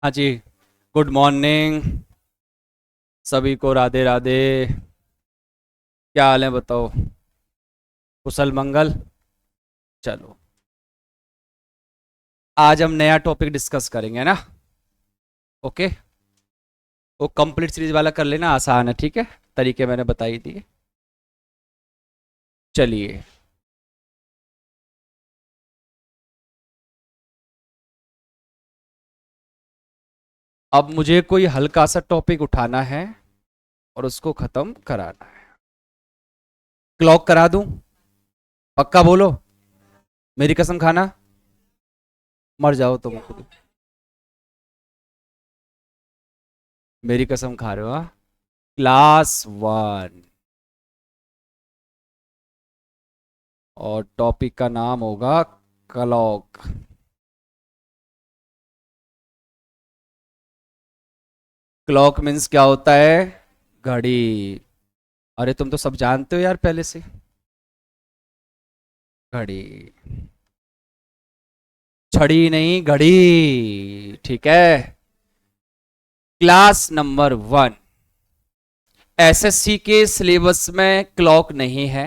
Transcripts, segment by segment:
हाँ जी। Good morning सभी को, राधे राधे। क्या हाल है बताओ? कुशल मंगल। चलो, आज हम नया टॉपिक डिस्कस करेंगे ना। ओके। वो कंप्लीट सीरीज वाला कर लेना, आसान है, ठीक है। तरीके मैंने बताई दिए। चलिए। अब मुझे कोई हल्का सा टॉपिक उठाना है और उसको खत्म कराना है। क्लॉक करा दूं? पक्का बोलो। मेरी कसम खाना। मर जाओ तुम खुद। मेरी कसम खा रहे हो, हाँ? क्लास 1। और टॉपिक का नाम होगा क्लॉक। क्लॉक मीन्स क्या होता है? घड़ी। अरे तुम तो सब जानते हो यार पहले से। घड़ी। छड़ी नहीं, घड़ी, ठीक है। Class number 1। एसएससी के सिलेबस में क्लॉक नहीं है,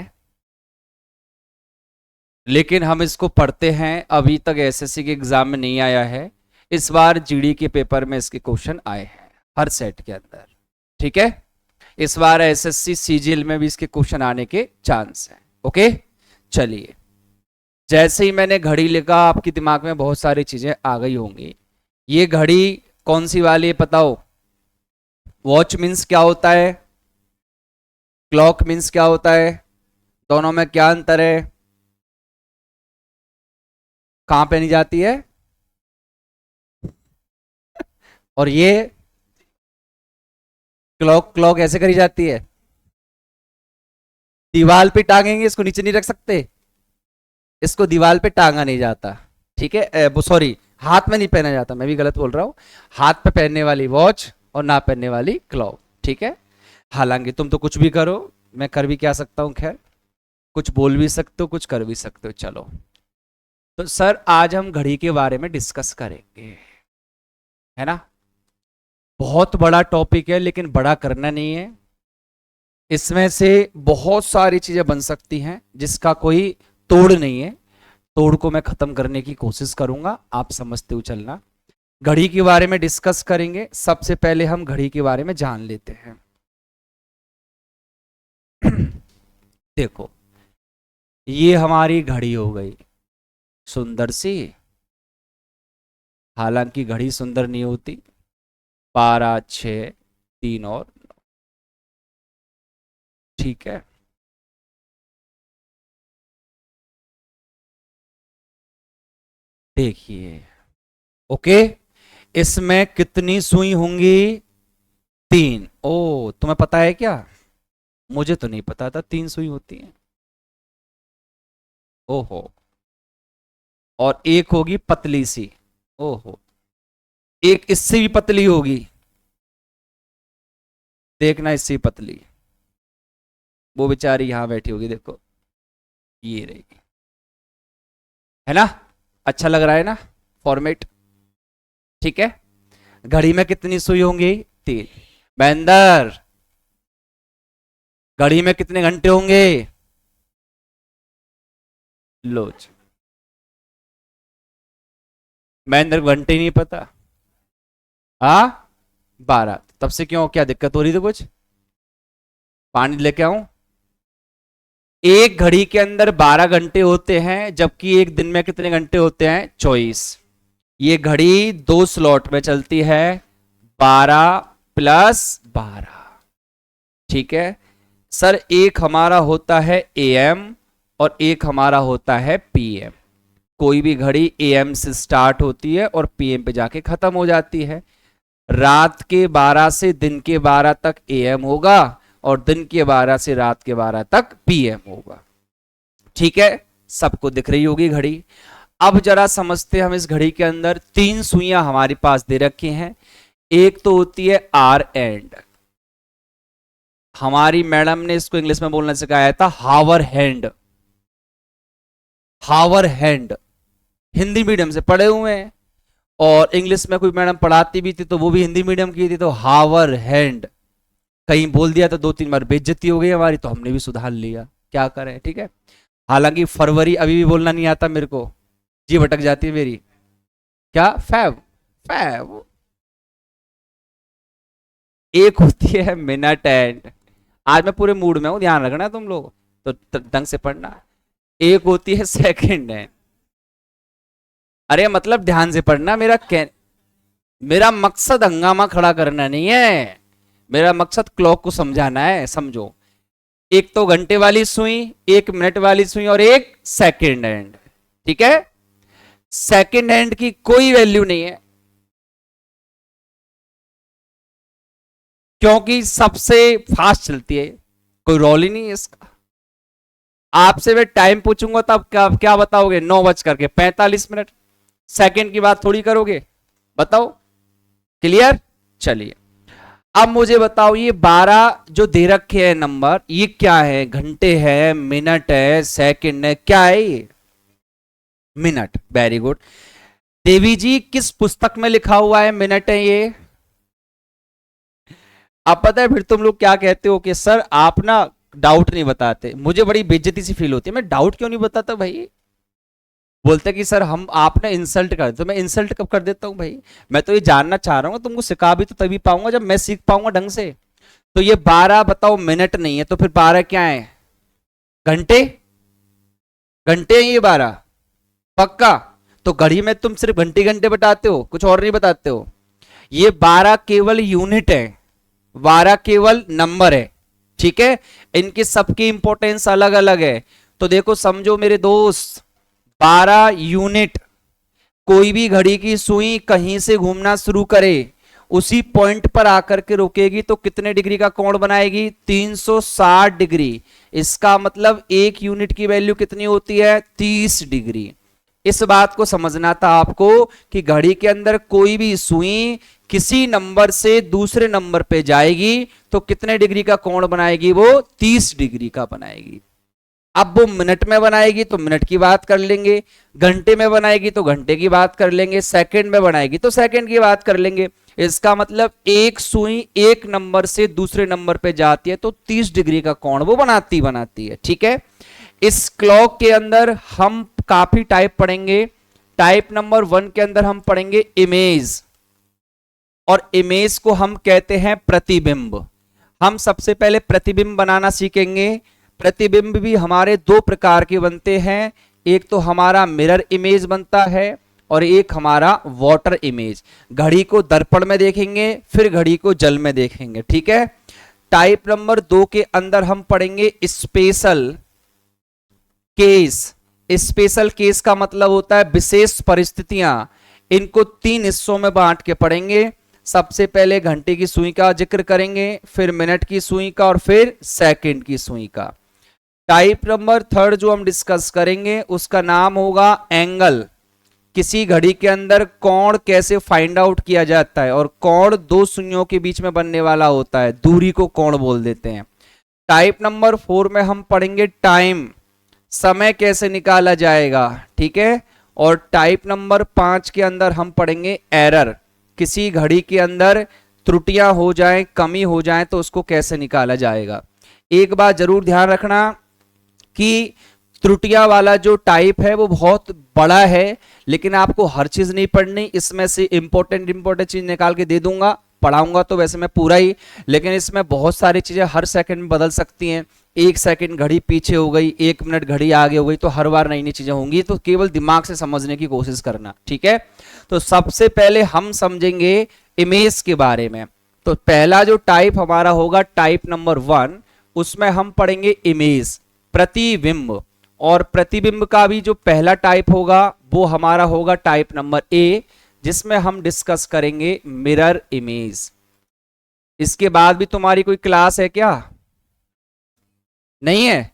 लेकिन हम इसको पढ़ते हैं। अभी तक एसएससी के एग्जाम में नहीं आया है। इस बार जीडी के पेपर में इसके क्वेश्चन आए हैं, हर सेट के अंदर। ठीक है। इस बार एसएससी सीजीएल में भी इसके क्वेश्चन आने के चांस हैं। ओके। चलिए। जैसे ही मैंने घड़ी लिखा, आपके दिमाग में बहुत सारी चीजें आ गई होंगी। ये घड़ी कौन सी वाली है बताओ? वॉच मीन्स क्या होता है? क्लॉक मीन्स क्या होता है? दोनों में क्या अंतर है? कहां पहनी जाती है? और ये क्लॉक, क्लॉक ऐसे करी जाती है। दीवार पे टांगेंगे, इसको नीचे नहीं रख सकते। इसको दीवार पे टांगा नहीं जाता। ठीक है, वो सॉरी, हाथ में नहीं पहना जाता, मैं भी गलत बोल रहा हूं। हाथ पे पहनने वाली वॉच और ना पहनने वाली क्लॉक। ठीक है। हालांकि तुम तो कुछ भी करो, मैं कर भी क्या सकता हूं? खैर, कुछ बोल भी सकते हो, कुछ कर भी सकते हो। चलो। तो सर, आज हम घड़ी के बारे में डिस्कस करेंगे, है ना। बहुत बड़ा टॉपिक है, लेकिन बड़ा करना नहीं है। इसमें से बहुत सारी चीजें बन सकती हैं जिसका कोई तोड़ नहीं है। तोड़ को मैं खत्म करने की कोशिश करूंगा, आप समझते हुए चलना। घड़ी के बारे में डिस्कस करेंगे। सबसे पहले हम घड़ी के बारे में जान लेते हैं। देखो, ये हमारी घड़ी हो गई, सुंदर सी। हालांकि घड़ी सुंदर नहीं होती। 12, 6, 3 और 9। ठीक है। देखिए। ओके। इसमें कितनी सुई होंगी? 3। ओ, तुम्हें पता है क्या? मुझे तो नहीं पता था 3 सुई होती है। ओहो। और एक होगी पतली सी। ओहो। एक इससे भी पतली होगी। देखना, इससे भी पतली। वो बेचारी यहां बैठी होगी, देखो। ये रही। है ना? अच्छा लग रहा है ना फॉर्मेट? ठीक है। घड़ी में कितनी सुई होंगी? 3। महेंद्र, घड़ी में कितने घंटे होंगे? लो जी। महेंद्र को घंटे ही नहीं पता। हाँ, 12। तब से क्यों, क्या दिक्कत हो रही थी कुछ? पानी लेके आऊं? एक घड़ी के अंदर 12 घंटे होते हैं, जबकि एक दिन में कितने घंटे होते हैं? 24। ये घड़ी 2 स्लॉट में चलती है, 12 + 12। ठीक है। सर, एक हमारा होता है एएम और एक हमारा होता है पीएम। कोई भी घड़ी एएम से स्टार्ट होती है और पीएम पे जाके खत्म हो जाती है। रात के 12 से दिन के 12 तक एएम होगा, और दिन के 12 से रात के 12 तक पीएम होगा। ठीक है। सबको दिख रही होगी घड़ी। अब जरा समझते हैं हम, इस घड़ी के अंदर 3 सुइयां हमारे पास दे रखी हैं। एक तो होती है आर एंड। हमारी मैडम ने इसको इंग्लिश में बोलना सिखाया था, हावर हैंड। हावर हैंड। हिंदी मीडियम से पढ़े हुए हैं। और इंग्लिश में कोई मैडम पढ़ाती भी थी तो वो भी हिंदी मीडियम की थी, तो हावर हैंड कहीं बोल दिया तो 2-3 बार बेइज्जती हो गई हमारी, तो हमने भी सुधार लिया, क्या करें, ठीक है। हालांकि फरवरी अभी भी बोलना नहीं आता मेरे को, जी भटक जाती है मेरी। क्या फैब, फैब एक होती है मिनट एंड, आज मैं पूरे मूड में हूं, ध्यान रखना तुम लोग, तो ढंग से पढ़ना। एक होती है सेकंड हैंड, अरे मतलब ध्यान से पढ़ना, मेरा मकसद हंगामा खड़ा करना नहीं है, मेरा मकसद क्लॉक को समझाना है, समझो। एक तो घंटे वाली सुई, एक मिनट वाली सुई, और एक सेकंड हैंड, ठीक है। सेकंड हैंड की कोई वैल्यू नहीं है, क्योंकि सबसे फास्ट चलती है, कोई रोल ही नहीं है इसका। आपसे मैं टाइम पूछूंगा तब क्या क्या बताओगे, 9:45 सेकंड की बात थोड़ी करोगे, बताओ, क्लियर। चलिए अब मुझे बताओ, ये 12 जो दे रखे हैं नंबर, ये क्या है, घंटे है, मिनट है, सेकंड है, क्या है ये, मिनट, वेरी गुड। देवी जी किस पुस्तक में लिखा हुआ है मिनट है ये। अब पता है फिर तुम लोग क्या कहते हो कि सर आप ना डाउट नहीं बताते, मुझे बड़ी बेइज्जती सी फील होती है, मैं डाउट क्यों नहीं बताता भाई। बोलते कि सर हम आपने इंसल्ट कर, तो मैं इंसल्ट कब कर देता हूं भाई, मैं तो ये जानना चाह रहा हूँ, तुमको सिखा भी तो तभी पाऊंगा जब मैं सीख पाऊंगा ढंग से। तो ये 12 बताओ मिनट नहीं है, तो फिर 12 क्या है, घंटे, घंटे हैं ये 12, पक्का। तो घड़ी में तुम सिर्फ घंटे घंटे बताते हो, कुछ और नहीं बताते हो। ये 12 केवल यूनिट है, 12 केवल नंबर है, ठीक है। इनकी सबकी इंपॉर्टेंस अलग अलग है। तो देखो समझो मेरे दोस्त, 12 यूनिट, कोई भी घड़ी की सुई कहीं से घूमना शुरू करे, उसी पॉइंट पर आकर के रुकेगी तो कितने डिग्री का कोण बनाएगी, 360 डिग्री। इसका मतलब एक यूनिट की वैल्यू कितनी होती है, 30 डिग्री। इस बात को समझना था आपको कि घड़ी के अंदर कोई भी सुई किसी नंबर से दूसरे नंबर पे जाएगी तो कितने डिग्री का कोण बनाएगी, वो 30 डिग्री का बनाएगी। अब वो मिनट में बनाएगी तो मिनट की बात कर लेंगे, घंटे में बनाएगी तो घंटे की बात कर लेंगे, सेकंड में बनाएगी तो सेकंड की बात कर लेंगे। इसका मतलब एक सुई एक नंबर से दूसरे नंबर पे जाती है तो 30 डिग्री का कोण वो बनाती है, ठीक है। इस क्लॉक के अंदर हम काफी टाइप पढ़ेंगे। टाइप नंबर 1 के अंदर हम पढ़ेंगे इमेज, और इमेज को हम कहते हैं प्रतिबिंब। हम सबसे पहले प्रतिबिंब बनाना सीखेंगे। प्रतिबिंब भी हमारे दो प्रकार के बनते हैं, एक तो हमारा मिरर इमेज बनता है और एक हमारा वाटर इमेज। घड़ी को दर्पण में देखेंगे, फिर घड़ी को जल में देखेंगे, ठीक है। टाइप नंबर 2 के अंदर हम पढ़ेंगे स्पेशल केस। स्पेशल केस का मतलब होता है विशेष परिस्थितियां। इनको 3 हिस्सों में बांट के पढ़ेंगे। सबसे पहले घंटे की सुई का जिक्र करेंगे, फिर मिनट की सुई का, और फिर सेकंड की सुई का। टाइप नंबर 3 जो हम डिस्कस करेंगे उसका नाम होगा एंगल। किसी घड़ी के अंदर कोण कैसे फाइंड आउट किया जाता है, और कोण दो सुइयों के बीच में बनने वाला होता है, दूरी को कोण बोल देते हैं। टाइप नंबर 4 में हम पढ़ेंगे टाइम, समय कैसे निकाला जाएगा, ठीक है। और टाइप नंबर 5 के अंदर हम पढ़ेंगे एरर, किसी घड़ी के अंदर त्रुटियां हो जाएं, कमी हो जाए तो उसको कैसे निकाला जाएगा। एक बात जरूर ध्यान रखना कि त्रुटियां वाला जो टाइप है वो बहुत बड़ा है, लेकिन आपको हर चीज नहीं पढ़नी, इसमें से इंपॉर्टेंट चीज निकाल के दे दूंगा, पढ़ाऊंगा तो वैसे मैं पूरा ही, लेकिन इसमें बहुत सारी चीजें हर सेकंड में बदल सकती हैं। 1 सेकंड घड़ी पीछे हो गई, 1 मिनट घड़ी आगे हो गई, तो हर बार नई नई चीजें होंगी, तो केवल दिमाग से समझने की कोशिश करना, ठीक है। तो सबसे पहले हम समझेंगे इमेज के बारे में। तो पहला जो टाइप हमारा होगा टाइप नंबर 1, उसमें हम पढ़ेंगे इमेज, प्रतिबिंब। और प्रतिबिंब का भी जो पहला टाइप होगा वो हमारा होगा टाइप नंबर ए, जिसमें हम डिस्कस करेंगे मिरर इमेज। इसके बाद भी तुम्हारी कोई क्लास है क्या, नहीं है?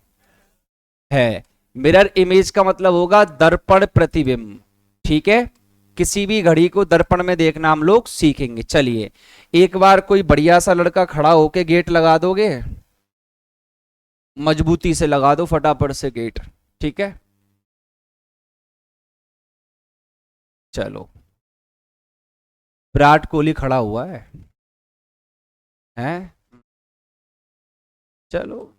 है। मिरर इमेज का मतलब होगा दर्पण प्रतिबिंब, ठीक है। किसी भी घड़ी को दर्पण में देखना हम लोग सीखेंगे। चलिए एक बार कोई बढ़िया सा लड़का खड़ा होके गेट लगा दोगे, मजबूती से लगा दो फटाफट से गेट, ठीक है। चलो विराट कोहली खड़ा हुआ है हैं? चलो,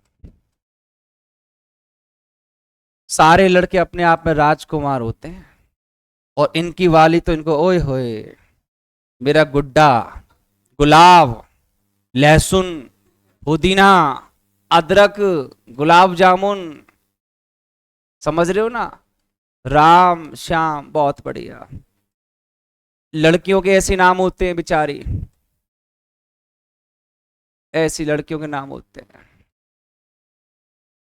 सारे लड़के अपने आप में राजकुमार होते हैं, और इनकी वाली तो इनको ओए होए, मेरा गुड्डा, गुलाब, लहसुन, पुदीना, अदरक, गुलाब जामुन, समझ रहे हो ना? राम श्याम, बहुत बढ़िया। लड़कियों के ऐसे नाम होते हैं बेचारी, ऐसी लड़कियों के नाम होते हैं,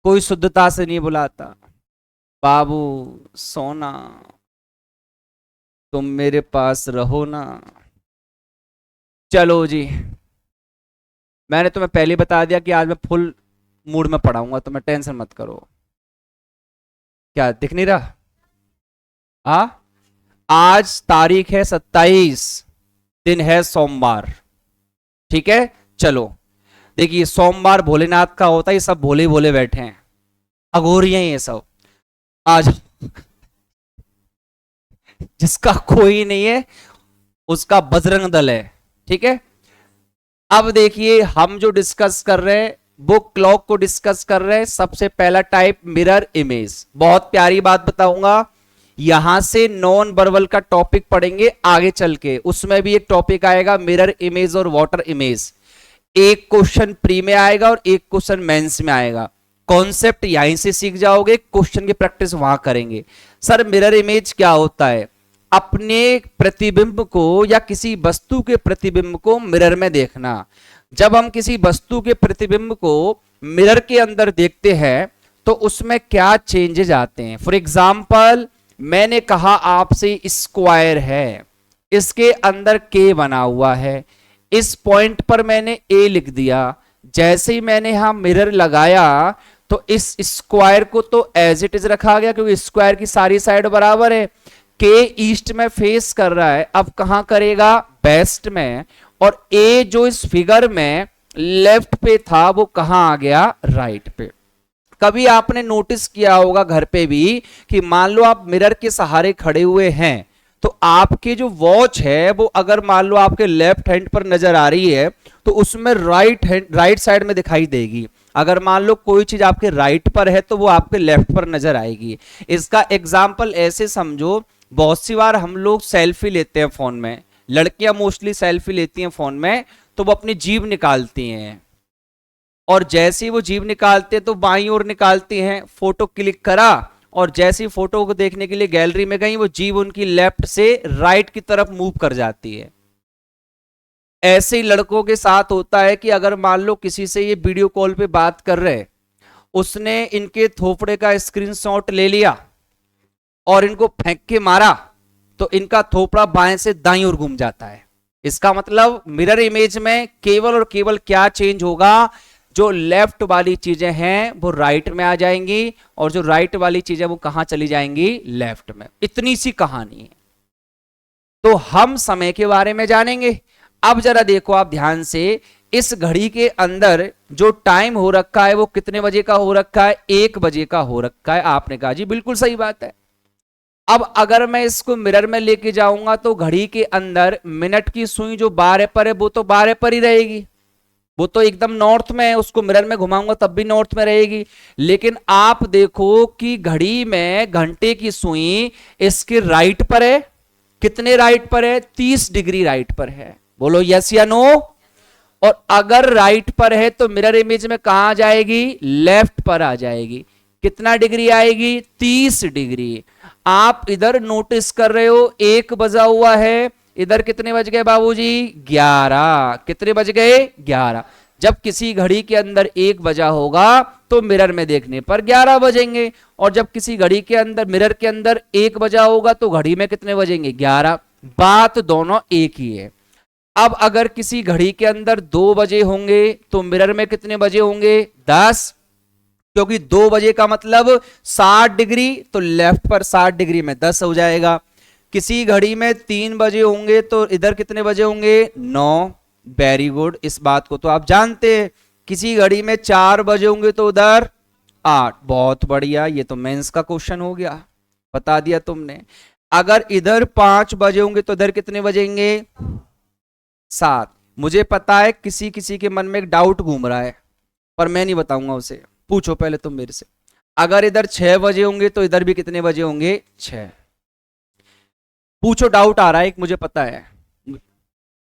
कोई शुद्धता से नहीं बुलाता। बाबू, सोना, तुम मेरे पास रहो ना। चलो जी, मैंने तुम्हें पहले ही बता दिया कि आज मैं फुल मूड में पढ़ाऊंगा, तुम्हें टेंशन मत करो। क्या दिख नहीं रहा? हाँ, आज तारीख है 27, दिन है सोमवार, ठीक है। चलो देखिए, सोमवार भोलेनाथ का होता है, ये सब भोले भोले बैठे हैं, अघोरियां ये सब। आज जिसका कोई नहीं है उसका बजरंग दल है, ठीक है। अब देखिए, हम जो डिस्कस कर रहे हैं वो क्लॉक को डिस्कस कर रहे हैं। सबसे पहला टाइप मिरर इमेज, बहुत प्यारी बात बताऊंगा। यहां से नॉन वर्बल का टॉपिक पढ़ेंगे आगे चल के, उसमें भी एक टॉपिक आएगा मिरर इमेज और वाटर इमेज। एक क्वेश्चन प्री में आएगा और एक क्वेश्चन मेंस में आएगा। कॉन्सेप्ट यहीं से सीख जाओगे, क्वेश्चन की प्रैक्टिस वहां करेंगे। सर मिरर इमेज क्या होता है? अपने प्रतिबिंब को या किसी वस्तु के प्रतिबिंब को मिरर में देखना। जब हम किसी वस्तु के प्रतिबिंब को मिरर के अंदर देखते हैं तो उसमें क्या चेंजेस आते हैं। फॉर एग्जाम्पल, मैंने कहा आपसे स्क्वायर है, इसके अंदर के बना हुआ है, इस पॉइंट पर मैंने ए लिख दिया। जैसे ही मैंने यहां मिरर लगाया तो इस स्क्वायर को तो एज इट इज रखा गया, क्योंकि स्क्वायर की सारी साइड बराबर है। के ईस्ट में फेस कर रहा है, अब कहां करेगा? वेस्ट में। और ए जो इस फिगर में लेफ्ट पे था वो कहां आ गया? राइट पे। कभी आपने नोटिस किया होगा घर पे भी कि मान लो आप मिरर के सहारे खड़े हुए हैं तो आपके जो वॉच है वो अगर मान लो आपके लेफ्ट हैंड पर नजर आ रही है तो उसमें राइट साइड में दिखाई देगी। अगर मान लो कोई चीज आपके राइट पर है तो वो आपके लेफ्ट पर नजर आएगी। इसका एग्जाम्पल ऐसे समझो, बहुत सी बार हम लोग सेल्फी लेते हैं फोन में, लड़कियां मोस्टली सेल्फी लेती हैं फोन में, तो वो अपनी जीभ निकालती हैं, और जैसे ही वो जीभ निकालते हैं तो बाईं ओर निकालती हैं, फोटो क्लिक करा और जैसे ही फोटो को देखने के लिए गैलरी में गई वो जीभ उनकी लेफ्ट से राइट की तरफ मूव कर जाती है। ऐसे ही लड़कों के साथ होता है कि अगर मान लो किसी से ये वीडियो कॉल पे बात कर रहे, उसने इनके थोपड़े का स्क्रीनशॉट ले लिया और इनको फेंक के मारा तो इनका थोपड़ा बाएं से दाईं ओर घूम जाता है। इसका मतलब मिरर इमेज में केवल और केवल क्या चेंज होगा? जो लेफ्ट वाली चीजें हैं वो राइट में आ जाएंगी और जो राइट वाली चीजें वो कहां चली जाएंगी? लेफ्ट में। इतनी सी कहानी है। तो हम समय के बारे में जानेंगे। अब जरा देखो आप ध्यान से, इस घड़ी के अंदर जो टाइम हो रखा है वो कितने बजे का हो रखा है? 1 बजे का हो रखा है। आपने कहा जी बिल्कुल सही बात है। अब अगर मैं इसको मिरर में लेके जाऊंगा तो घड़ी के अंदर मिनट की सुई जो 12 पर है वो तो 12 पर ही रहेगी, वो तो एकदम नॉर्थ में है। उसको मिरर में घुमाऊंगा तब भी नॉर्थ में रहेगी। लेकिन आप देखो कि घड़ी में घंटे की सुई इसके राइट पर है। कितने राइट पर है? 30 डिग्री राइट पर है। बोलो यस या नो। और अगर राइट पर है तो मिरर इमेज में कहां जाएगी? लेफ्ट पर आ जाएगी। कितना डिग्री आएगी? 30 डिग्री। आप इधर नोटिस कर रहे हो 1 बजा हुआ है, इधर कितने बज गए बाबूजी? 11। कितने बज गए? 11। जब किसी घड़ी के अंदर 1 बजा होगा तो मिरर में देखने पर 11 बजेंगे, और जब किसी घड़ी के अंदर मिरर के अंदर 1 बजा होगा तो घड़ी में कितने बजेंगे? 11। बात दोनों एक ही है। अब अगर किसी घड़ी के अंदर 2 बजे होंगे तो मिरर में कितने बजे होंगे? 10, क्योंकि 2 बजे का मतलब 60 डिग्री, तो लेफ्ट पर 60 डिग्री में 10 हो जाएगा। किसी घड़ी में 3 बजे होंगे तो इधर कितने बजे होंगे? 9। वेरी गुड, इस बात को तो आप जानते हैं। किसी घड़ी में 4 बजे होंगे तो उधर 8। बहुत बढ़िया, ये तो मेंस का क्वेश्चन हो गया, बता दिया तुमने। अगर इधर 5 बजे होंगे तो इधर कितने बजेंगे? 7। मुझे पता है किसी किसी के मन में एक डाउट घूम रहा है, पर मैं नहीं बताऊंगा उसे। पूछो पहले तुम मेरे से। अगर इधर 6 बजे होंगे तो इधर भी कितने बजे होंगे? 6। पूछो, डाउट आ रहा है एक, मुझे पता है।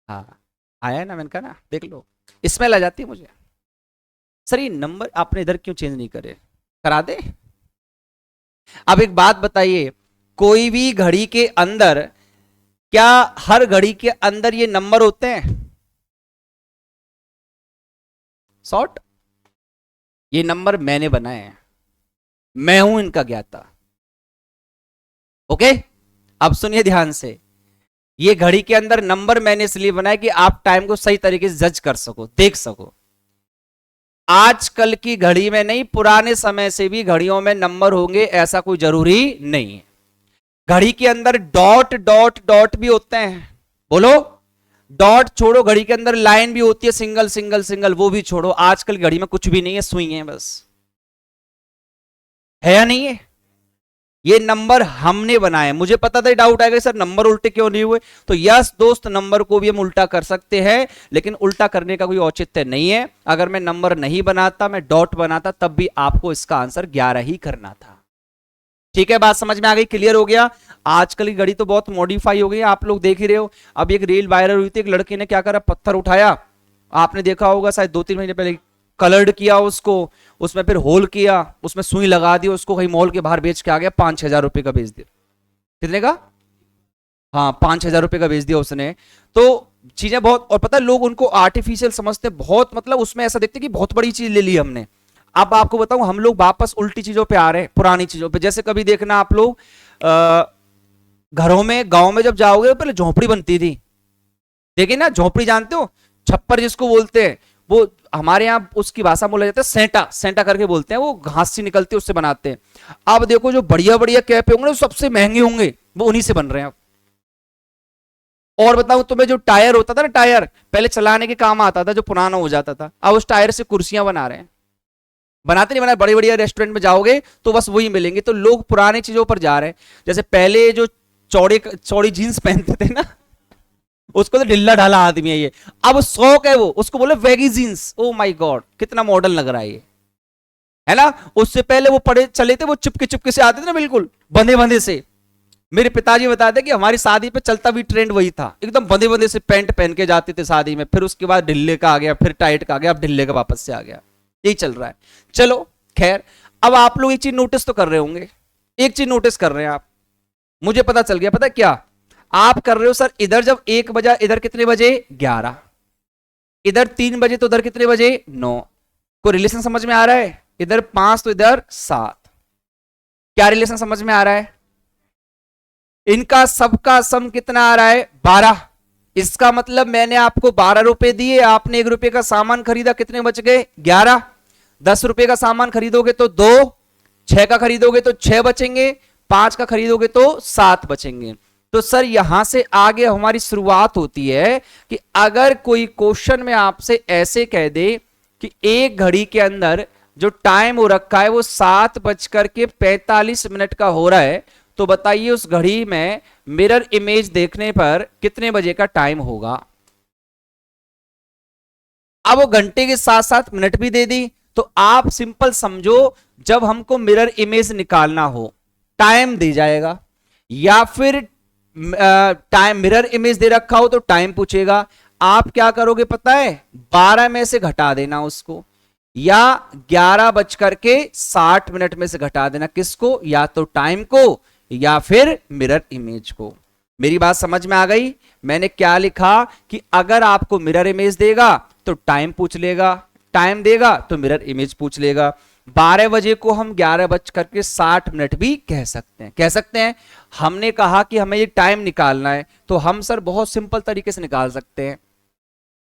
हाँ आया है ना, मैंने कहा ना, देख लो स्मेल आ जाती है मुझे। सर ये नंबर आपने इधर क्यों चेंज नहीं करे? करा दे। अब एक बात बताइए, कोई भी घड़ी के अंदर, क्या हर घड़ी के अंदर ये नंबर होते हैं शॉर्ट? ये नंबर मैंने बनाए हैं, मैं हूं इनका ज्ञाता। ओके, अब सुनिए ध्यान से। ये घड़ी के अंदर नंबर मैंने इसलिए बनाया कि आप टाइम को सही तरीके से जज कर सको, देख सको। आजकल की घड़ी में नहीं, पुराने समय से भी घड़ियों में नंबर होंगे ऐसा कोई जरूरी नहीं है। घड़ी के अंदर डॉट डॉट डॉट भी होते हैं। बोलो, डॉट छोड़ो, घड़ी के अंदर लाइन भी होती है, सिंगल सिंगल सिंगल, वो भी छोड़ो। आजकल घड़ी में कुछ भी नहीं है, सुई है बस, है या नहीं है? ये नंबर हमने बनाए। मुझे पता था डाउट आएगा सर नंबर उल्टे क्यों नहीं हुए, तो यस दोस्त, नंबर को भी हम उल्टा कर सकते हैं, लेकिन उल्टा करने का कोई औचित्य नहीं है। अगर मैं नंबर नहीं बनाता, मैं डॉट बनाता, तब भी आपको इसका आंसर 11 ही करना था। ठीक है, बात समझ में आ गई? क्लियर हो गया? आजकल की घड़ी तो बहुत मॉडिफाई हो गई है, आप लोग देख ही रहे हो। अब एक रील वायरल हुई थी, एक लड़के ने क्या करा, पत्थर उठाया, आपने देखा होगा शायद 2-3 महीने पहले, कलर्ड किया उसको, उसमें फिर होल किया, उसमें सुई लगा दी, उसको कहीं मॉल के बाहर बेच के आ गया, 5-6 हजार रुपए का बेच दिया। कितने का? हाँ 5-6 हजार रुपए का बेच दिया उसने। तो चीजें बहुत, और पता है लोग उनको आर्टिफिशियल समझते, बहुत मतलब उसमें ऐसा देखते कि बहुत बड़ी चीज ले ली हमने। अब आपको बताऊं, हम लोग वापस उल्टी चीजों पे आ रहे हैं, पुरानी चीजों पे। जैसे कभी देखना आप लोग घरों में, गांव में जब जाओगे, पहले झोपड़ी बनती थी, देखिए ना झोपड़ी, जानते हो छप्पर जिसको बोलते हैं, वो हमारे यहाँ उसकी भाषा बोला जाता है सेंटा, सेंटा करके बोलते हैं, वो घास सी निकलती है उससे बनाते हैं। अब देखो जो बढ़िया बढ़िया कैप होंगे, सबसे महंगे होंगे, वो उन्हीं से बन रहे हैं अब। और बताऊं तुम्हें, जो टायर होता था ना, टायर पहले चलाने के काम आता था, जो पुराना हो जाता था, अब उस टायर से कुर्सियां बना रहे हैं। बनाते नहीं बना, बड़े बड़े रेस्टोरेंट में जाओगे तो बस वही मिलेंगे। तो लोग पुरानी चीजों पर जा रहे हैं। जैसे पहले जो चौड़ी चौड़ी जीन्स पहनते थे ना, उसको तो ढिल्ला ढाला आदमी है ये, अब शौक है वो, उसको बोले वेगी जींस। ओ माय गॉड, कितना मॉडर्न लग रहा है ये, है ना? उससे पहले वो पड़े चले थे, वो चुपके चुपके से आते थे ना, बिल्कुल बंधे बंधे से। मेरे पिताजी बताते कि हमारी शादी पे चलता भी ट्रेंड वही था, एकदम बंधे बंधे से पैंट पहन के जाते थे शादी में। फिर उसके बाद ढिल्ले का आ गया, फिर टाइट का आ गया, अब ढिल्ले का वापस से आ गया, यही चल रहा है। चलो खैर, अब आप लोग एक चीज नोटिस तो कर रहे होंगे, एक चीज नोटिस कर रहे हैं आप, मुझे पता चल गया। पता क्या आप कर रहे हो? सर इधर जब 1 बजा, इधर कितने बजे? 11। इधर 3 बजे तो इधर कितने बजे? 9। कोई रिलेशन समझ में आ रहा है? इधर 5 तो इधर 7। क्या रिलेशन समझ में आ रहा है? इनका सबका सम कितना आ रहा है? 12। इसका मतलब मैंने आपको 12 रुपए दिए, आपने 1 रुपए का सामान खरीदा, कितने बच गए? 11। 10 रुपए का सामान खरीदोगे तो 2, 6 का खरीदोगे तो 6 बचेंगे, 5 का खरीदोगे तो 7 बचेंगे। तो सर यहां से आगे हमारी शुरुआत होती है कि अगर कोई क्वेश्चन में आपसे ऐसे कह दे कि एक घड़ी के अंदर जो टाइम हो रखा है वो 7:45 का हो रहा है, तो बताइए उस घड़ी में मिरर इमेज देखने पर कितने बजे का टाइम होगा? अब वो घंटे के साथ साथ मिनट भी दे दी, तो आप सिंपल समझो, जब हमको मिरर इमेज निकालना हो, टाइम दे जाएगा, या फिर टाइम मिरर इमेज दे रखा हो तो टाइम पूछेगा। आप क्या करोगे पता है? 12 में से घटा देना उसको, या 11:60 में से घटा देना। किसको? या तो टाइम को या फिर मिरर इमेज को। मेरी बात समझ में आ गई? मैंने क्या लिखा कि अगर आपको मिरर इमेज देगा तो टाइम पूछ लेगा, टाइम देगा तो मिरर इमेज पूछ लेगा। 12 बजे को हम 11:60 भी कह सकते हैं, कह सकते हैं। हमने कहा कि हमें ये टाइम निकालना है, तो हम सर बहुत सिंपल तरीके से निकाल सकते हैं।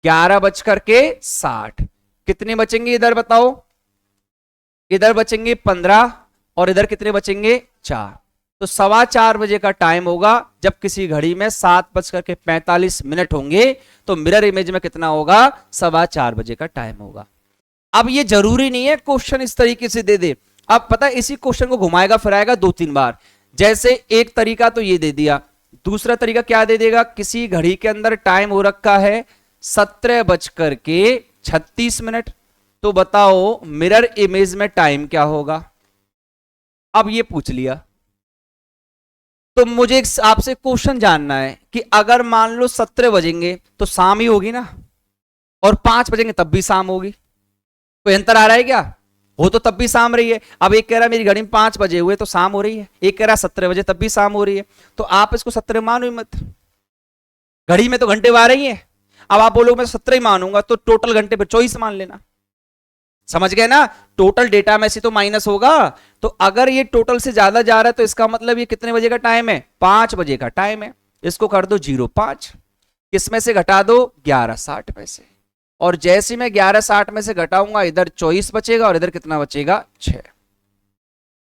11:60 कितने बचेंगे इधर बताओ? इधर बचेंगे 15 और इधर कितने बचेंगे? 4। तो 4:15 बजे का टाइम होगा। जब किसी घड़ी में 7:45 होंगे तो मिरर इमेज में कितना होगा? 4:15 बजे का टाइम होगा। अब ये जरूरी नहीं है क्वेश्चन इस तरीके से दे दे। अब पता है इसी क्वेश्चन को घुमाएगा फिराएगा 2-3 बार। जैसे एक तरीका तो ये दे दिया, दूसरा तरीका क्या दे देगा? किसी घड़ी के अंदर टाइम हो रखा है 17:36 तो बताओ मिरर इमेज में टाइम क्या होगा। अब ये पूछ लिया, तो मुझे आपसे क्वेश्चन जानना है कि अगर मान लो 17 बजेंगे तो शाम ही होगी ना, और 5 बजेंगे तब भी शाम होगी। कोई अंतर आ रहा है क्या? वो तो तब भी शाम रही है। अब एक कह रहा है मेरी घड़ी में 5 बजे हुए तो शाम हो रही है, एक कह रहा है 17 बजे तब भी शाम हो रही है। तो आप इसको 17 मानो ही मत, घड़ी में तो घंटे आ रही है। अब आप बोलोगे मैं 17 ही मानूंगा, तो टोटल घंटे पर 24 मान लेना। समझ गए ना? टोटल डेटा में से तो माइनस होगा। तो अगर ये टोटल से ज्यादा जा रहा है तो इसका मतलब ये कितने बजे का टाइम है? 5 बजे का टाइम है। इसको कर दो 0.5, किस में से घटा दो? 11:60 में से। और जैसे मैं 11:60 में से घटाऊंगा, इधर 24 बचेगा और इधर कितना बचेगा? 6।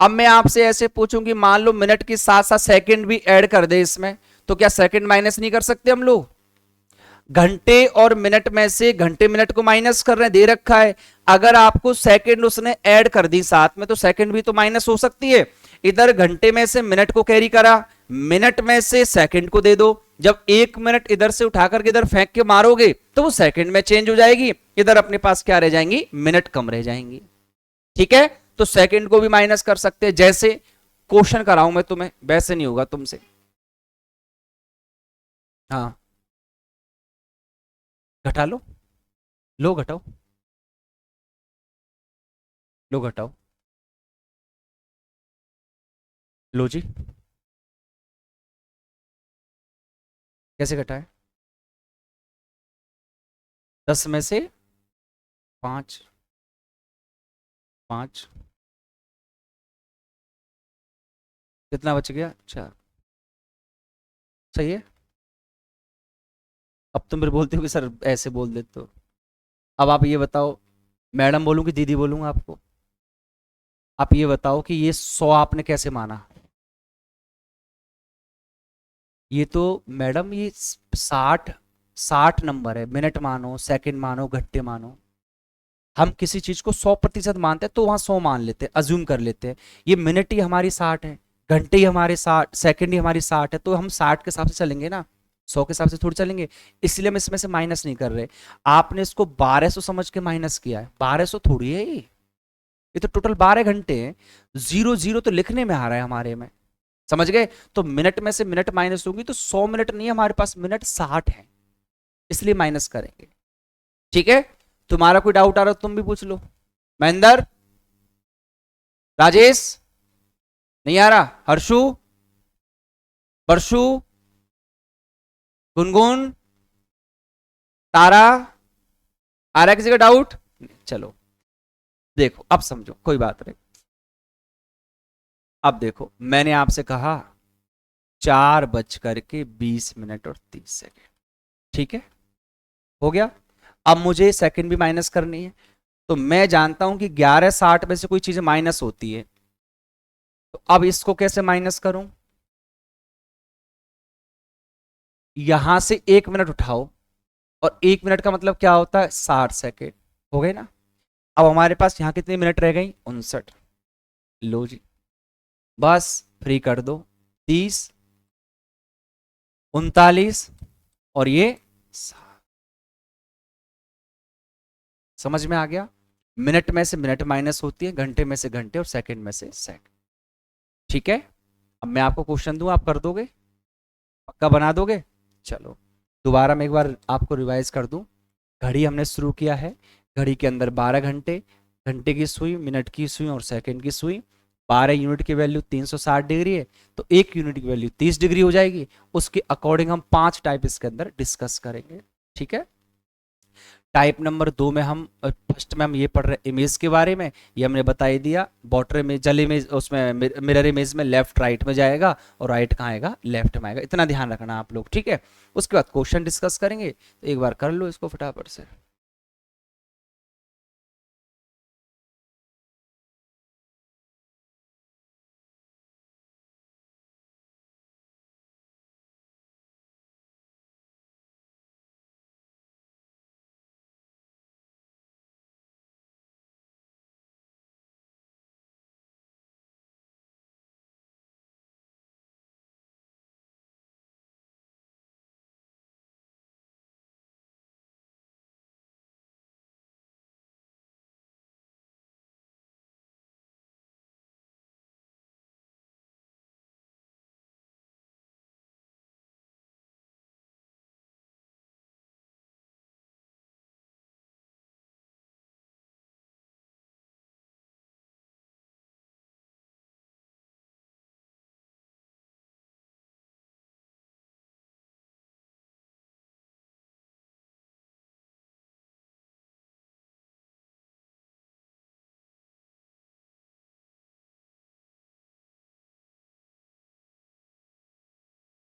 अब मैं आपसे ऐसे पूछूं कि मान लो मिनट के साथ साथ सेकंड भी ऐड कर दे इसमें, तो क्या सेकंड माइनस नहीं कर सकते हम लोग? घंटे और मिनट में से घंटे मिनट को माइनस कर रहे हैं, दे रखा है। अगर आपको सेकंड उसने ऐड कर दी साथ में, तो सेकंड भी तो माइनस हो सकती है। इधर घंटे में से मिनट को कैरी करा, मिनट में से सेकंड को दे दो। जब 1 मिनट इधर से उठाकर के इधर फेंक के मारोगे तो वो सेकंड में चेंज हो जाएगी, इधर अपने पास क्या रह जाएंगी? मिनट कम रह जाएंगी। ठीक है, तो सेकंड को भी माइनस कर सकते हैं, जैसे क्वेश्चन कराऊं मैं तुम्हें वैसे नहीं होगा तुमसे। हाँ, घटा लो, लो घटाओ, लो घटाओ, लो जी। कैसे घटाए? 10 में से 5, 5 कितना बच गया? 4। सही है। अब तुम फिर बोलते हो कि सर ऐसे बोल देते हो। अब आप ये बताओ, मैडम बोलूं कि दीदी बोलूं आपको? आप ये बताओ कि ये 100 आपने कैसे माना? ये तो मैडम ये 60, 60 नंबर है। मिनट मानो, सेकंड मानो, घंटे मानो, हम किसी चीज को 100% मानते हैं तो वहां 100 मान लेते हैं, अज्यूम कर लेते हैं। ये मिनट ही हमारी 60 है, घंटे ही हमारे 60, सेकंड ही हमारी 60 है, तो हम 60 के हिसाब से चलेंगे ना, 100 के हिसाब से थोड़ी चलेंगे। इसलिए हम इसमें से माइनस नहीं कर रहे। आपने इसको 1200 समझ के माइनस किया है, 1200 थोड़ी है ये तो टोटल 12 घंटे हैं। 0 0 तो लिखने में आ रहा है हमारे में। समझ गए? तो मिनट में से मिनट माइनस होगी तो 100 मिनट नहीं है हमारे पास, मिनट 60 है, इसलिए माइनस करेंगे। ठीक है, तुम्हारा कोई डाउट आ रहा हो तुम भी पूछ लो। महेंद्र, राजेश, नहीं आ रहा? हर्षु, परशु, गुनगुन, तारा, आ रहा है किसी का डाउट? चलो देखो, अब समझो, कोई बात नहीं। अब देखो, मैंने आपसे कहा 4:20 और 30 सेकेंड, ठीक है, हो गया। अब मुझे सेकंड भी माइनस करनी है, तो मैं जानता हूं कि 11:60 में से कोई चीज माइनस होती है, तो अब इसको कैसे माइनस करूं? यहां से 1 मिनट उठाओ, और 1 मिनट का मतलब क्या होता है? 60 सेकेंड। हो गए ना? अब हमारे पास यहां कितनी मिनट रह गई? 59। लो जी, बस फ्री कर दो। 30, 39 और ये 60। समझ में आ गया? मिनट में से मिनट माइनस होती है, घंटे में से घंटे, और सेकंड में से सेकंड। ठीक है, अब मैं आपको क्वेश्चन दूं, आप कर दोगे? पक्का बना दोगे? चलो, दोबारा मैं एक बार आपको रिवाइज कर दूं। घड़ी हमने शुरू किया है, घड़ी के अंदर 12 घंटे, घंटे की सुई, मिनट की सुई और सेकंड की सुई। 12 यूनिट की वैल्यू 360 डिग्री है, तो 1 यूनिट की वैल्यू 30 डिग्री हो जाएगी। उसके अकॉर्डिंग हम 5 टाइप इसके अंदर डिस्कस करेंगे। ठीक है, टाइप नंबर 2 में हम फर्स्ट में हम ये पढ़ रहे हैं इमेज के बारे में। ये हमने बता ही दिया, वाटर इमेज, जल इमेज, उसमें मिरर इमेज में लेफ्ट राइट में जाएगा, और राइट कहाँ आएगा? लेफ्ट में आएगा। इतना ध्यान रखना आप लोग, ठीक है। उसके बाद क्वेश्चन डिस्कस करेंगे, तो एक बार कर लो इसको फटाफट से।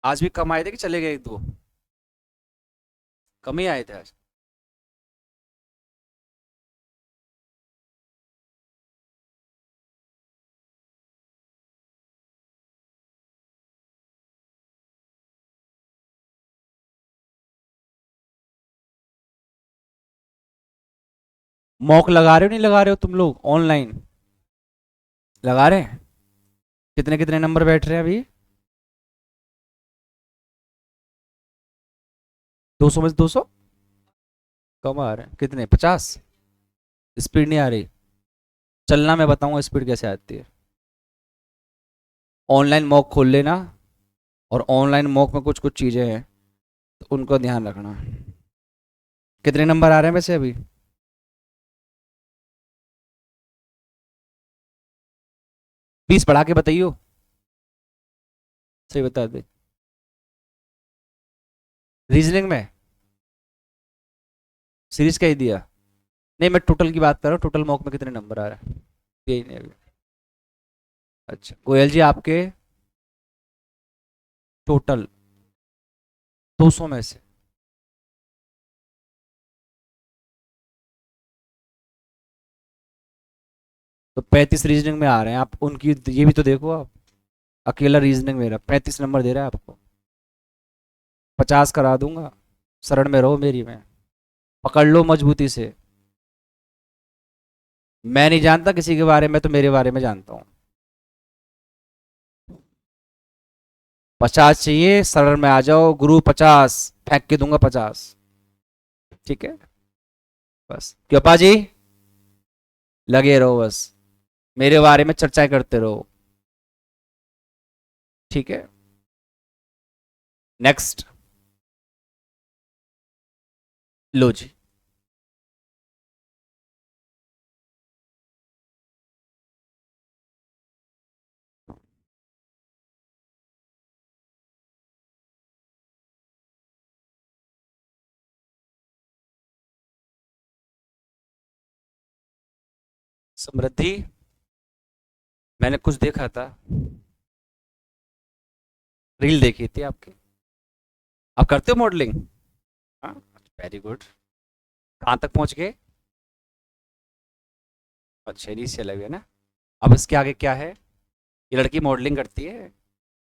आज भी कम आए थे कि चले गए एक दो? कम ही आए थे आज। मॉक लगा रहे हो नहीं लगा रहे हो तुम लोग ऑनलाइन? लगा रहे हैं? कितने कितने नंबर बैठ रहे हैं अभी? 200 में से 200? कम आ रहे हैं कितने, 50? स्पीड नहीं आ रही? चलना मैं बताऊंगा स्पीड कैसे आती है। ऑनलाइन मॉक खोल लेना, और ऑनलाइन मॉक में कुछ कुछ चीजें हैं, तो उनको ध्यान रखना। कितने नंबर आ रहे हैं वैसे अभी? 20 बढ़ा के बताइयो। सही बता दे। रीजनिंग में सीरीज का ही दिया? नहीं, मैं टोटल की बात कर रहा हूँ, टोटल मॉक में कितने नंबर आ रहे हैं? यही नहीं अभी। अच्छा गोयल जी, आपके टोटल 200 में से? तो 35 रीजनिंग में आ रहे हैं, आप उनकी ये भी तो देखो आप। अकेला रीजनिंग मेरा 35 नंबर दे रहा है आपको। 50 करा दूंगा। शरण में रहो मेरी में। पकड़ लो मजबूती से। मैं नहीं जानता किसी के बारे में, तो मेरे बारे में जानता हूँ। 50 चाहिए, शरण में आ जाओ गुरु, 50 फेंक के दूंगा 50। ठीक है? बस कृपा जी, लगे रहो बस, मेरे बारे में चर्चाएं करते रहो। ठीक है? नेक्स्ट। लो जी। समृद्धि, मैंने कुछ देखा था, रील देखी थी आपकी। आप करते हो मॉडलिंग? हाँ, वेरी गुड। कहाँ तक पहुंच गए? अच्छा, रील से लगे ना। अब इसके आगे क्या है? ये लड़की मॉडलिंग करती है,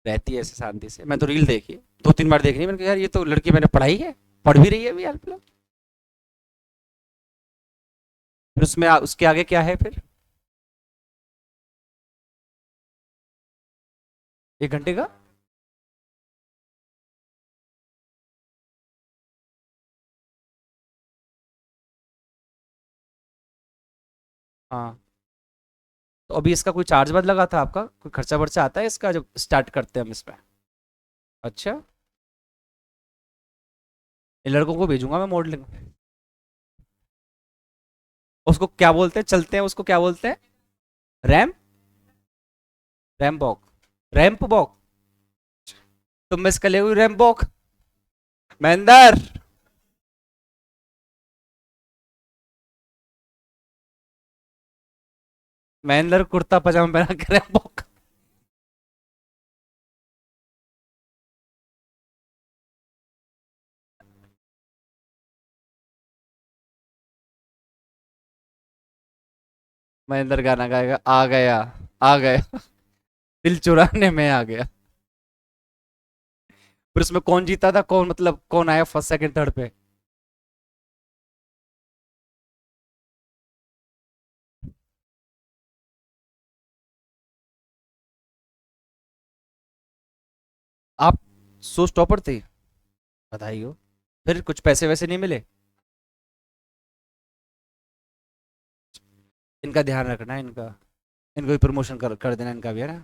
रहती है ऐसे शांति से, मैं तो रील देखी, 2 3 बार देखनी, मैंने कहा यार ये तो लड़की मैंने पढ़ाई है, पढ़ भी रही है अभी यार फिलहाल। फिर उसमें उसके आगे क्या है फिर? 1 घंटे का? हाँ। तो अभी इसका कोई चार्ज बद लगा था आपका, कोई खर्चा वर्चा आता है इसका जब स्टार्ट करते हैं हम इसमें? अच्छा। इन लड़कों को भेजूंगा मैं मॉडलिंग। उसको क्या बोलते हैं, चलते हैं उसको क्या बोलते हैं? RAM? RAM walk? Ramp walk? तुम मिस कर ले रैम्प वॉक। महेंद्र, महेंद्र कुर्ता पजामा पहना के रैम्प वॉक। महेंद्र गाना गाएगा, आ गया, आ गया, दिल चुराने में आ गया। फिर उसमें कौन जीता था, कौन मतलब कौन आया फर्स्ट सेकंड थर्ड पे? आप सो स्टॉपर थे? बधाई हो। फिर कुछ पैसे वैसे नहीं मिले? इनका ध्यान रखना है इनका, इनको भी प्रमोशन कर देना इनका भी, है ना?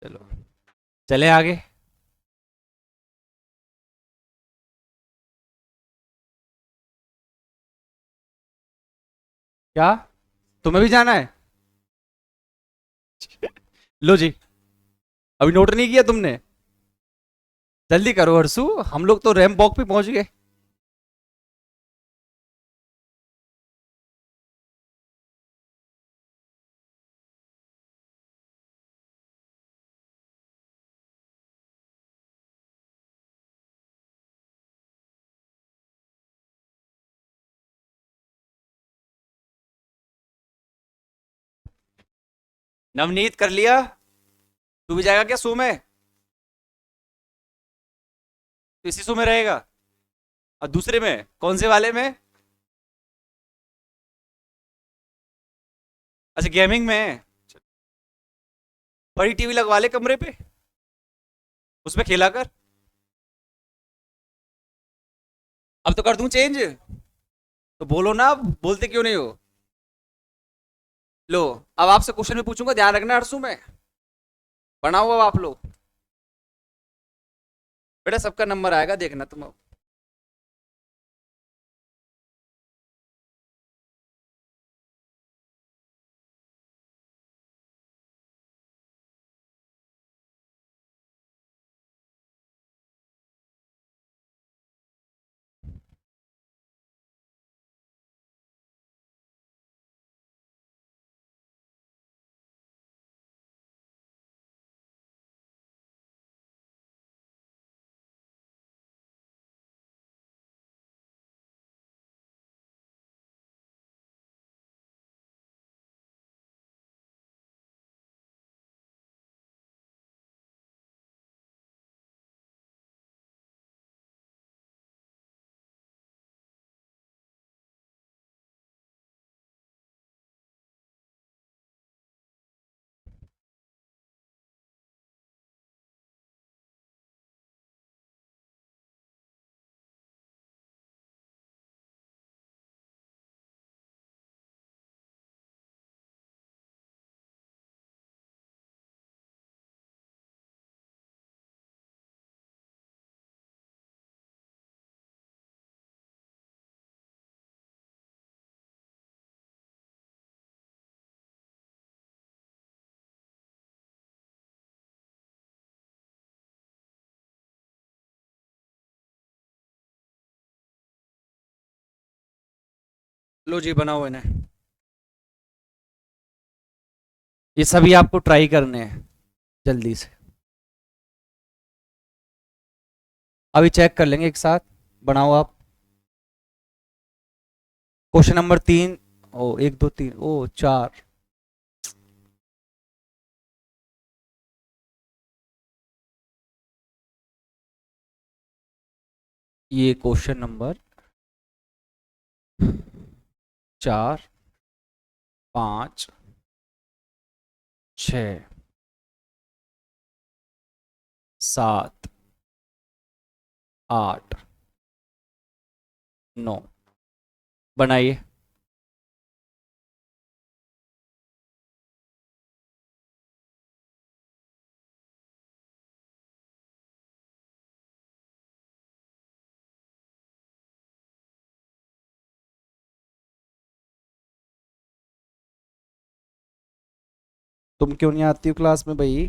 चलो, चले आगे। क्या? तुम्हें भी जाना है? लो जी। अभी नोट नहीं किया तुमने? जल्दी करो हर्षू, हम लोग तो रैम वॉक पे पहुंच गए। नवनीत कर लिया? तू भी जाएगा क्या सो में? तो इसी सो में रहेगा? और दूसरे में कौन से वाले में? अच्छा गेमिंग में। बड़ी टीवी लगवा ले कमरे पे, उसमें खेला कर। अब तो कर दूं चेंज? तो बोलो ना, बोलते क्यों नहीं हो? लो, अब आपसे क्वेश्चन भी पूछूंगा, ध्यान रखना हरसू में। बनाओ अब आप लोग। बेटा सबका नंबर आएगा, देखना तुम अब। लो जी बनाओ इन्हें। ये सभी आपको ट्राई करने हैं जल्दी से। अभी चेक कर लेंगे एक साथ। बनाओ आप। Question number 3। ओ 1 2 3, ओ 4। ये क्वेश्चन नंबर 4 5 6 7 8 9। बनाइए। तुम क्यों नहीं आती हो क्लास में भाई?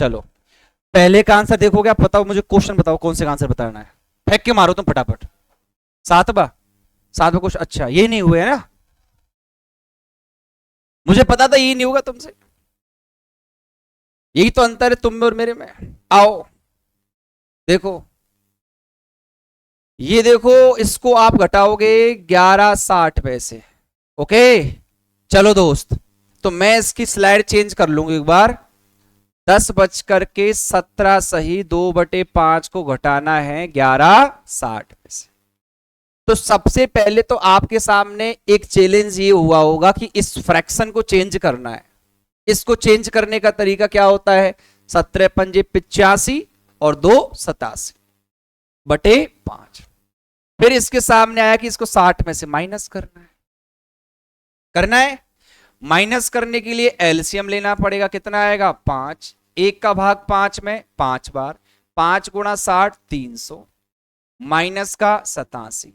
चलो पहले का आंसर देखोगे आप, बताओ मुझे, क्वेश्चन बताओ कौन से का आंसर बताना है, फेंक के मारो तुम फटाफट। सातवा, सातवा क्वेश्चन, अच्छा ये नहीं हुए है ना, मुझे पता था ये नहीं होगा तुमसे, यही तो अंतर है तुम में और मेरे में। आओ देखो, ये देखो, इसको आप घटाओगे 11.60 पैसे। ओके चलो दोस्त, तो मैं इसकी स्लाइड चेंज कर लूंगी एक बार। 10:17 सही 2/5 को घटाना है 11.60 पैसे। तो सबसे पहले तो आपके सामने एक चैलेंज ये हुआ होगा कि इस फ्रैक्शन को चेंज करना है। इसको चेंज करने का तरीका क्या होता है, 17×5 = 85 और 2 87/5। फिर इसके सामने आया कि इसको 60 में से माइनस करना है। करना है, माइनस करने के लिए एलसीएम लेना पड़ेगा, कितना आएगा 5, 1 का भाग 5 में 5 बार, 5 × 60 300, माइनस का 87,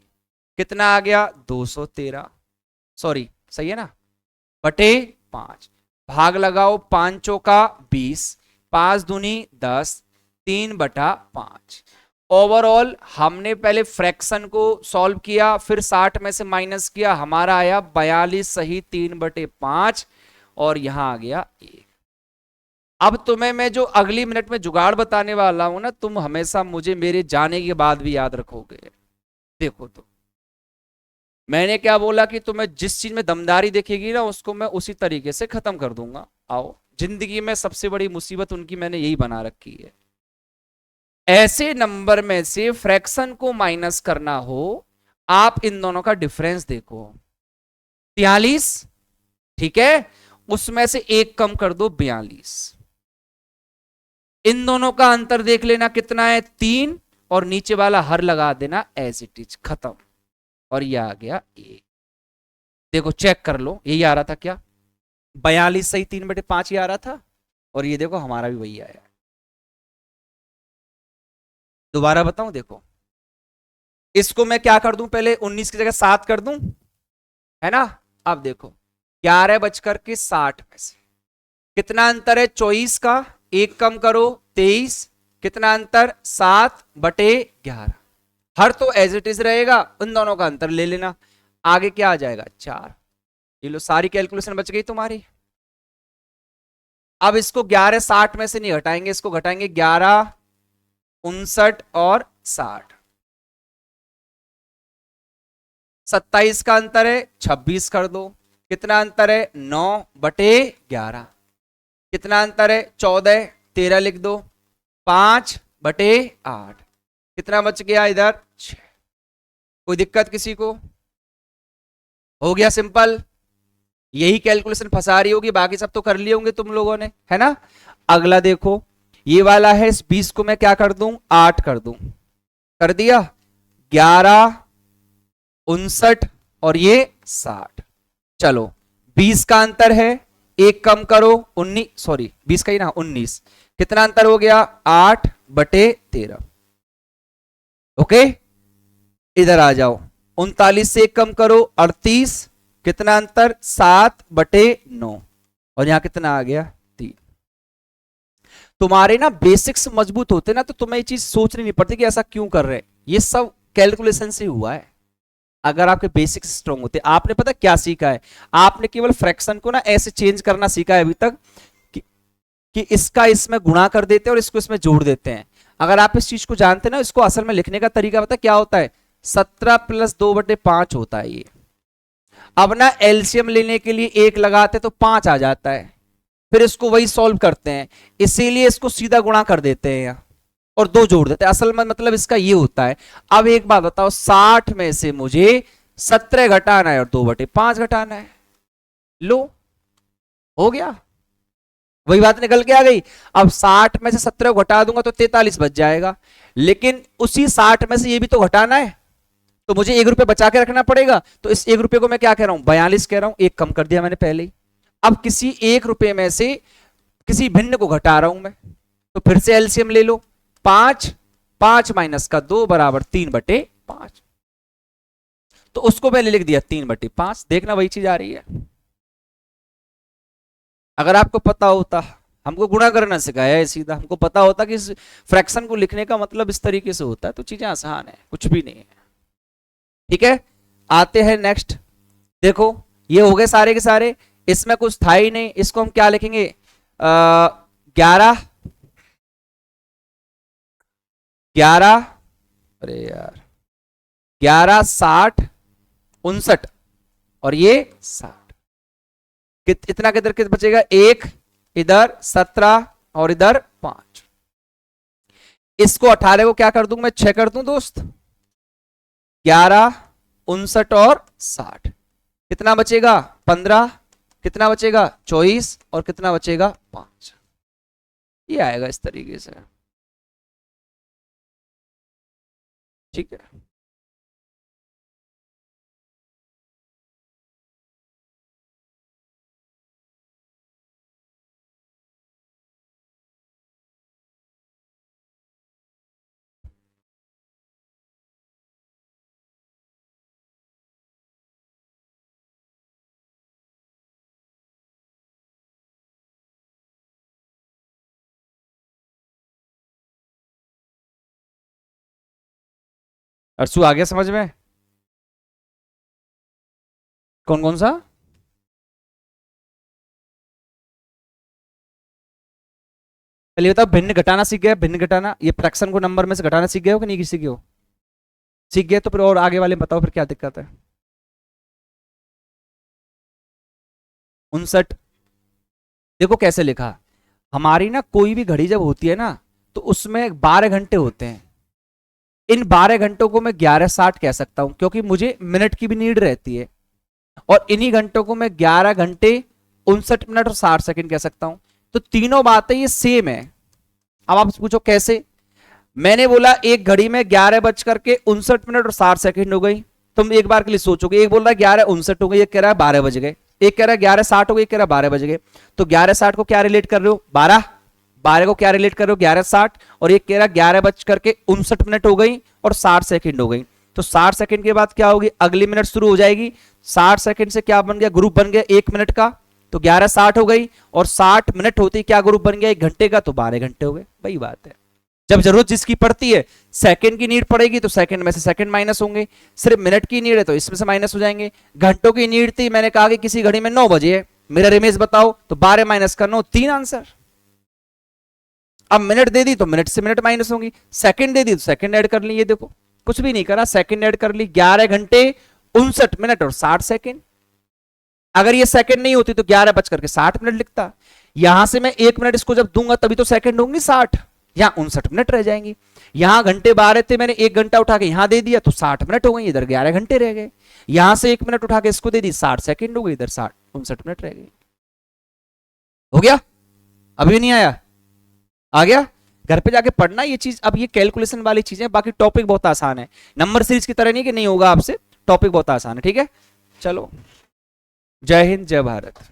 कितना आ गया 213, सॉरी सही है ना, बटे 5, भाग लगाओ 5 का 20, 5 दूनी 10, 3/5। ओवरऑल हमने पहले फ्रैक्शन को सॉल्व किया, फिर 60 में से माइनस किया, हमारा आया 42 सही 3/5 और यहां आ गया 1। अब तुम्हें मैं जो अगली मिनट में जुगाड़ बताने वाला हूं ना, तुम हमेशा मुझे मेरे जाने के बाद भी याद रखोगे। देखो तो मैंने क्या बोला कि तुम्हें जिस चीज में दमदारी दिखेगी ना, उसको मैं उसी तरीके से खत्म कर दूंगा। आओ, जिंदगी में सबसे बड़ी मुसीबत उनकी मैंने यही बना रखी है। ऐसे नंबर में से फ्रैक्शन को माइनस करना हो, आप इन दोनों का डिफरेंस देखो, 43, ठीक है, उसमें से एक कम कर दो 42, इन दोनों का अंतर देख लेना कितना है 3, और नीचे वाला हर लगा देना एज इट इज, खत्म, और ये आ गया 1। देखो चेक कर लो, यही आ रहा था क्या, 42 सही 3/5 ही आ रहा था, और ये देखो हमारा भी वही आया। दोबारा बताऊं, देखो इसको मैं क्या कर दूं, पहले 19 की जगह 7 कर दूं, है ना। अब देखो 11:60 में से कितना अंतर है 24 का, एक कम करो 23, कितना अंतर 7/11, हर तो एज इट इज रहेगा, उन दोनों का अंतर ले लेना, आगे क्या आ जाएगा 4। ये लो सारी कैलकुलेशन बच गई तुम्हारी। अब इसको 11.60 में से नहीं घटाएंगे, इसको घटाएंगे 11, 59 और 60, 27 का अंतर है 26 कर दो, कितना अंतर है 9/11, कितना अंतर है 14, 13 लिख दो, 5/8, कितना बच गया इधर 6। कोई दिक्कत किसी को, हो गया सिंपल। यही कैलकुलेशन फंसा रही होगी, बाकी सब तो कर लिए होंगे तुम लोगों ने, है ना। अगला देखो, ये वाला है, इस 20 को मैं क्या कर दूं 8 कर दूं, कर दिया, 11, 59 और ये 60। चलो 20 का अंतर है, एक कम करो 19, सॉरी 20 का ही ना 19, कितना अंतर हो गया 8/13। ओके, इधर आ जाओ, 39 से एक कम करो 38, कितना अंतर 7/9, और यहां कितना आ गया 3। तुम्हारे ना बेसिक्स मजबूत होते ना, तो तुम्हें ये चीज सोचनी नहीं पड़ती कि ऐसा क्यों कर रहे हैं, ये सब कैलकुलेशन से हुआ है। अगर आपके बेसिक्स स्ट्रांग होते, आपने पता क्या सीखा है, आपने केवल फ्रैक्शन को ना ऐसे चेंज करना सीखा है अभी तक कि इसका इसमें गुणा कर देते हैं और इसको इसमें जोड़ देते हैं। अगर आप इस चीज को जानते ना, इसको असल में लिखने का तरीका पता क्या होता है, 17 + 2/5 होता है ये। अब ना एलसीएम लेने के लिए 1 लगाते तो 5 आ जाता है, फिर इसको वही सॉल्व करते हैं, इसीलिए इसको सीधा गुणा कर देते हैं यहाँ और 2 जोड़ देते हैं। असल में मतलब इसका ये होता है। अब एक बात बताओ, 60 में से मुझे 17 घटाना है और 2/5 घटाना है, लो हो गया, वही बात निकल के आ गई। अब 60 में से 17 को घटा दूंगा तो 43 बच जाएगा, लेकिन उसी 60 में से ये भी तो घटाना है, तो मुझे 1 रुपये बचा के रखना पड़ेगा। तो इस 1 रुपये को मैं क्या कह रहा हूं 42 कह रहा हूं, एक कम कर दिया मैंने पहले ही। अब किसी 1 रुपये में से किसी भिन्न को घटा रहा हूं मैं, तो फिर से एलसीएम ले लो, 5, 5 - 2 = 3/5, तो उसको मैंने लिख दिया 3/5। देखना वही चीज आ रही है। अगर आपको पता होता हमको गुणा करना सिखाया है सीधा, हमको पता होता कि इस फ्रैक्शन को लिखने का मतलब इस तरीके से होता है, तो चीजें आसान है, कुछ भी नहीं है। ठीक है, आते हैं नेक्स्ट। देखो ये हो गए सारे के सारे, इसमें कुछ था ही नहीं, इसको हम क्या लिखेंगे 11 11, अरे यार 11 60 59 और ये 60, इतना किधर कितना बचेगा, एक इधर 17 और इधर 5। इसको 18 को क्या कर दूं मैं, 6 कर दूं दोस्त, 11 59 और 60, कितना बचेगा 15, कितना बचेगा 24 और कितना बचेगा 5। ये आएगा इस तरीके से। ठीक है, अर्सू आ गया समझ में, कौन कौन सा। पहले बताओ, भिन्न घटाना सीख गए, भिन्न घटाना, ये फ्रैक्शन को नंबर में से घटाना सीख गए हो कि नहीं सीखे हो, सीख गए तो फिर और आगे वाले बताओ फिर क्या दिक्कत है। 59, देखो कैसे लिखा, हमारी ना कोई भी घड़ी जब होती है ना तो उसमें 12 घंटे होते हैं, इन 12 घंटों को मैं 11:60 कह सकता हूं क्योंकि मुझे मिनट की भी नीड रहती है, और इन्हीं घंटों को मैं 11 घंटे 59 मिनट और 60 सेकंड कह सकता हूं। तो तीनों बातें ये सेम है। अब आप पूछो कैसे, मैंने बोला एक घड़ी में 11:59 और 60 सेकंड हो गई, तुम एक बार के लिए सोचोगे, एक बोल रहा है 11:59 हो गई, एक कह रहा है 12 बज गए, एक कह रहा है 11:60 हो गई, एक कह रहा है 12 बज गए। तो 11:60 को क्या रिलेट कर रहे हो 12, 12 को क्या रिलेट कर रहे हो 11:60, और एक कह रहा है 11:59 हो गई और 60 सेकंड हो गई। तो 60 सेकंड के बाद क्या होगी, अगली मिनट शुरू हो जाएगी, 60 सेकंड से क्या बन गया, ग्रुप बन गया 1 मिनट का, तो 11:60 हो गई, और 60 मिनट होती क्या ग्रुप बन गया 1 घंटे का, तो 12 घंटे हो गए। वही बात है, जब जरूरत जिसकी पड़ती है, सेकंड की नीड पड़ेगी तो सेकंड में से सेकंड माइनस होंगे, सिर्फ मिनट की नीड है तो इसमें से माइनस हो जाएंगे। घंटों की नीड थी, मैंने कहा कि किसी घड़ी में 9 बजे है, मेरा इमेज बताओ, तो 12 माइनस का 9, 3 आंसर। अब मिनट दे दी तो मिनट से मिनट माइनस होंगी, सेकंड दे दी तो सेकंड ऐड कर ली, ये देखो कुछ भी नहीं करा, सेकंड ऐड कर ली, 11 घंटे 59 मिनट और 60 सेकंड। अगर ये सेकंड नहीं होती तो 11:60 लिखता, यहां से मैं 1 मिनट इसको जब दूंगा तभी तो सेकंड होंगी 60, यहां 59 मिनट रह जाएंगे। यहां घंटे 12 थे, मैंने 1 घंटा उठा के यहां दे दिया तो 60 मिनट हो गई, इधर 11 घंटे रह गए। यहां से 1 मिनट उठा के इसको दे दी, 60 सेकंड हो गई, इधर 59 मिनट रह गई। हो गया, अभी नहीं आया, आ गया। घर पे जाके पढ़ना ये चीज, अब ये कैलकुलेशन वाली चीजें, बाकी टॉपिक बहुत आसान है, नंबर सीरीज की तरह नहीं कि नहीं होगा आपसे, टॉपिक बहुत आसान है। ठीक है, चलो, जय हिंद जय भारत।